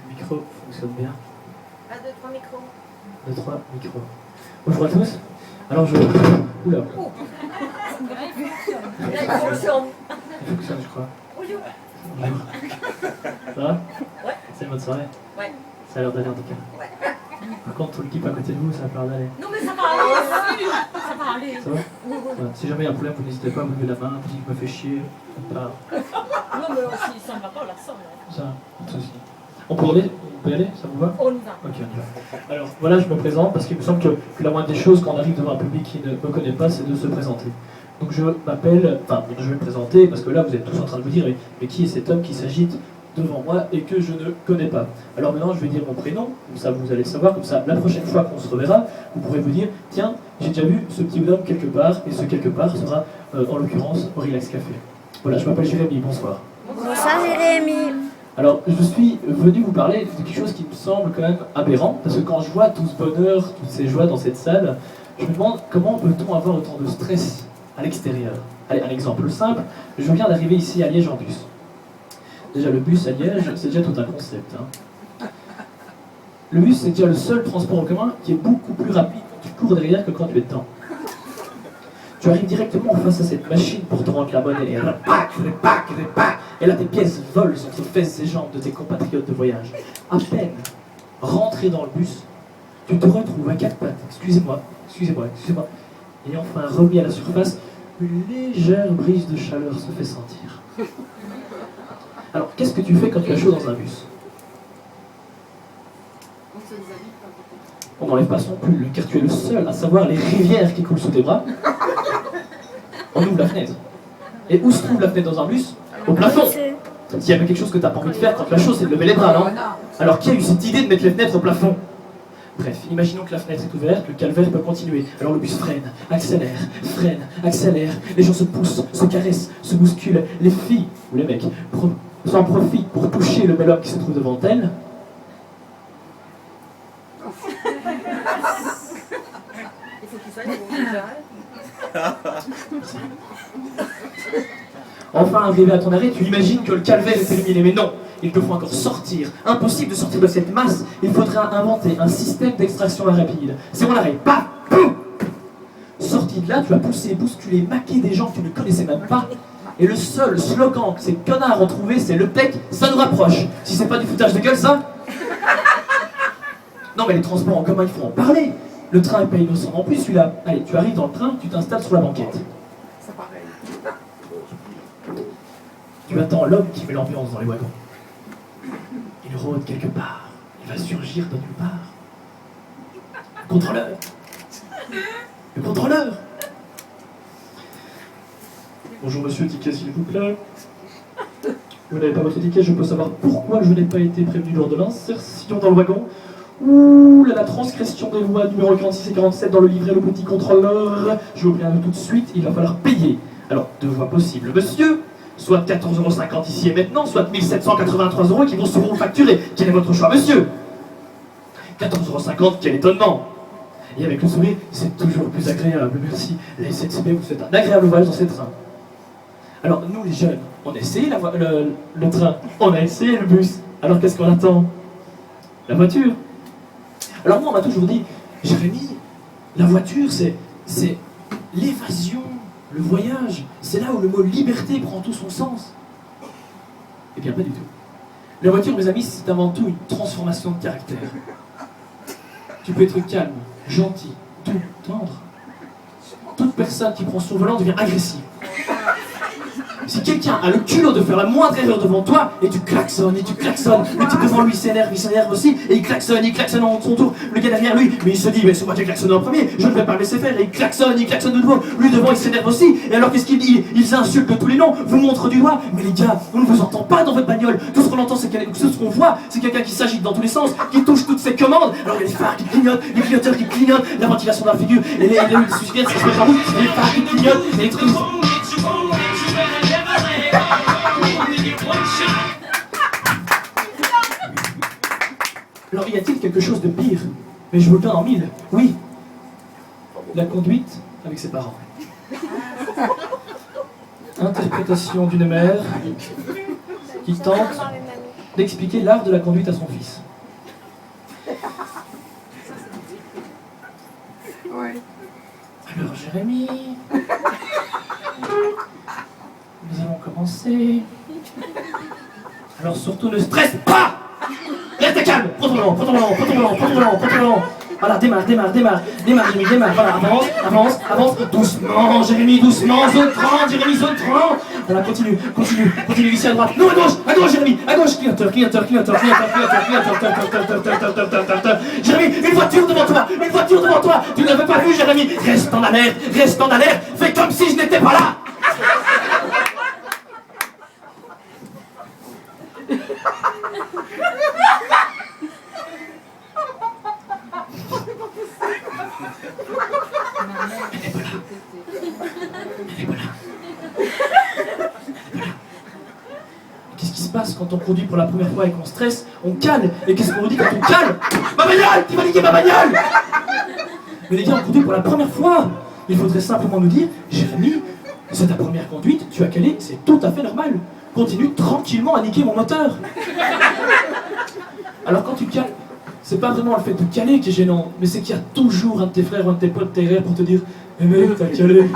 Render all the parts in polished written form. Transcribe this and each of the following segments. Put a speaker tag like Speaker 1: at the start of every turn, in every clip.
Speaker 1: Le micro fonctionne bien.
Speaker 2: 1, 2, 3 micros.
Speaker 1: 2, 3, micro. Bonjour à tous. Alors je... Oula.
Speaker 2: Il fonctionne.
Speaker 1: Il fonctionne, je crois.
Speaker 2: Bonjour.
Speaker 1: Bonjour. Ça va?
Speaker 2: Ouais.
Speaker 1: C'est votre soirée?
Speaker 2: Ouais.
Speaker 1: Ça a l'air d'aller en tout cas.
Speaker 2: Ouais.
Speaker 1: Par contre, tout l'équipe à côté de vous, ça a pas l'air d'aller.
Speaker 2: Non mais ça va aller. Ça va aller.
Speaker 1: Ça va? Ouais. Si jamais il y a un problème, vous n'hésitez pas à vous lever la main, vous dites que je me fais chier. Pas...
Speaker 2: Non mais aussi, ça ne va pas, la somme.
Speaker 1: Ça, pas de soucis. On peut y aller? Ça vous va?
Speaker 2: On y va.
Speaker 1: Ok, on y va. Alors voilà, je me présente parce qu'il me semble que la moindre des choses quand on arrive devant un public qui ne me connaît pas, c'est de se présenter. Donc je m'appelle, enfin je vais me présenter parce que là vous êtes tous en train de vous dire mais qui est cet homme qui s'agite devant moi et que je ne connais pas. Alors maintenant je vais dire mon prénom, comme ça vous allez le savoir, comme ça la prochaine fois qu'on se reverra, vous pourrez vous dire tiens, j'ai déjà vu ce petit bonhomme quelque part et ce quelque part sera en l'occurrence au Relax Café. Voilà, je m'appelle Jérémy, bonsoir.
Speaker 3: Bonsoir Jérémy.
Speaker 1: Alors, je suis venu vous parler de quelque chose qui me semble quand même aberrant, parce que quand je vois tout ce bonheur, toutes ces joies dans cette salle, je me demande comment peut-on avoir autant de stress à l'extérieur. Allez, un exemple simple, je viens d'arriver ici à Liège en bus. Déjà, le bus à Liège, c'est déjà tout un concept. Le bus, c'est déjà le seul transport en commun qui est beaucoup plus rapide quand tu cours derrière que quand tu es dedans. Tu arrives directement face à cette machine pour te rendre la monnaie, et repac, et là tes pièces volent entre fesses et jambes de tes compatriotes de voyage. À peine rentré dans le bus, tu te retrouves à quatre pattes, excusez-moi, et enfin remis à la surface, une légère brise de chaleur se fait sentir. Alors, qu'est-ce que tu fais quand tu as chaud dans un bus? On n'enlève pas son pull, car tu es le seul à savoir les rivières qui coulent sous tes bras. On ouvre la fenêtre. Et où se trouve la fenêtre dans un bus? Au plafond. S'il y avait quelque chose que tu n'as pas envie de faire quand tu as chaud, c'est de lever les bras, non? Alors qui a eu cette idée de mettre les fenêtres au plafond? Bref, imaginons que la fenêtre est ouverte, le calvaire peut continuer. Alors le bus freine, accélère, les gens se poussent, se caressent, se bousculent. Les filles, ou les mecs, s'en profitent pour toucher le bel homme qui se trouve devant elles.
Speaker 2: Il faut qu'il soit là.
Speaker 1: Enfin, arrivé à ton arrêt, tu imagines que le calvaire est terminé, mais non, il te faut encore sortir. Impossible de sortir de cette masse, il faudra inventer un système d'extraction rapide. C'est mon arrêt, paf, boum. Sorti de là, tu as poussé, bousculé, maqué des gens que tu ne connaissais même pas. Et le seul slogan que ces connards ont trouvé, c'est le PEC, ça nous rapproche. Si c'est pas du foutage de gueule, ça? Non mais les transports en commun, il faut en parler. Le train est pas innocent non plus, celui-là. Allez, tu arrives dans le train, tu t'installes sur la banquette. Tu attends l'homme qui met l'ambiance dans les wagons. Il rôde quelque part. Il va surgir de nulle part. Le contrôleur. Le contrôleur. Bonjour monsieur, ticket s'il vous plaît. Vous n'avez pas votre ticket, je peux savoir pourquoi je n'ai pas été prévenu lors de l'insertion dans le wagon. Ouh là, la transgression des lois numéro 46 et 47 dans le livret, le petit contrôleur. Je vais ouvrir tout de suite, il va falloir payer. Alors, deux voies possibles, monsieur. Soit 14,50 € ici et maintenant, soit 1783 € qui vont seront facturés. Quel est votre choix, monsieur? 14,50 €, quel étonnement! Et avec le sourire, c'est toujours plus agréable, merci. La SNCB vous souhaite un agréable voyage dans ces trains. Alors, nous les jeunes, on a essayé le train, on a essayé le bus. Alors qu'est-ce qu'on attend? La voiture. Alors moi, on m'a toujours dit, Jérémy, la voiture, c'est l'évasion. Le voyage, c'est là où le mot liberté prend tout son sens. Eh bien, pas du tout. La voiture, mes amis, c'est avant tout une transformation de caractère. Tu peux être calme, gentil, doux, tendre. Toute personne qui prend son volant devient agressive. Si quelqu'un a le culot de faire la moindre erreur devant toi, et tu klaxonnes, le type devant lui s'énerve aussi, et il klaxonne en son tour, le gars derrière lui, mais il se dit, mais c'est moi qui ai klaxonné en premier, je ne vais pas le laisser faire, et il klaxonne de nouveau, lui devant il s'énerve aussi, et alors qu'est-ce qu'il dit? Il s'insulte de tous les noms, vous montre du doigt, mais les gars, on ne vous entend pas dans votre bagnole, tout ce qu'on entend, ce qu'on voit, c'est quelqu'un qui s'agite dans tous les sens, qui touche toutes ses commandes, alors il y a les phares qui clignotent, les clignoteurs qui clignotent, la ventilation dans la figure, et les suicidaires qui se mettent en route, et les phares qui clignotent, et les trucs... Alors y a-t-il quelque chose de pire? Mais je vous le donne en mille. Oui. La conduite avec ses parents. Interprétation d'une mère qui tente d'expliquer l'art de la conduite à son fils. Alors Jérémy, nous allons commencer. Alors surtout ne stresse pas. Reste calme, prends ton ballon, prends ton ballon, prends ton ballon, prends ton ballon, prends ton ballon. Voilà, démarre Jérémy, démarre, voilà, avance, doucement Jérémy, doucement, zone 30, Jérémy, zone 30. Voilà, continue, ici à droite, non, à gauche Jérémy, à gauche, clignoteur, Jérémy, une voiture devant toi, tu ne l'avais pas vu Jérémy, reste en alerte, fais comme si je n'étais pas là. Qu'est-ce qui se passe quand on conduit pour la première fois et qu'on stresse? On cale. Et qu'est-ce qu'on nous dit quand on cale? Ma bagnole! Qui va niquer ma bagnole? Mais les gars, on conduit pour la première fois. Il faudrait simplement nous dire, Jérémy, c'est ta première conduite, tu as calé, c'est tout à fait normal. Continue tranquillement à niquer mon moteur. Alors quand tu cales, c'est pas vraiment le fait de caler qui est gênant, mais c'est qu'il y a toujours un de tes frères ou un de tes potes derrière pour te dire « Eh mec, t'as calé !»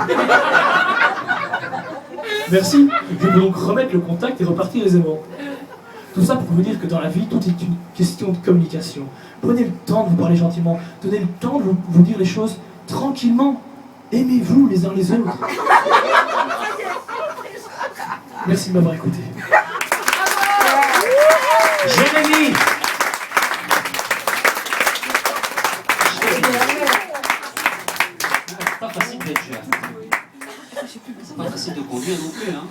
Speaker 1: Merci, je peux donc remettre le contact et repartir aisément. Tout ça pour vous dire que dans la vie, tout est une question de communication. Prenez le temps de vous parler gentiment, donnez le temps de vous dire les choses tranquillement. Aimez-vous les uns les autres. Merci de m'avoir écouté.
Speaker 4: Jérémy! C'est pas facile d'être jeune. C'est pas facile de conduire non plus, hein.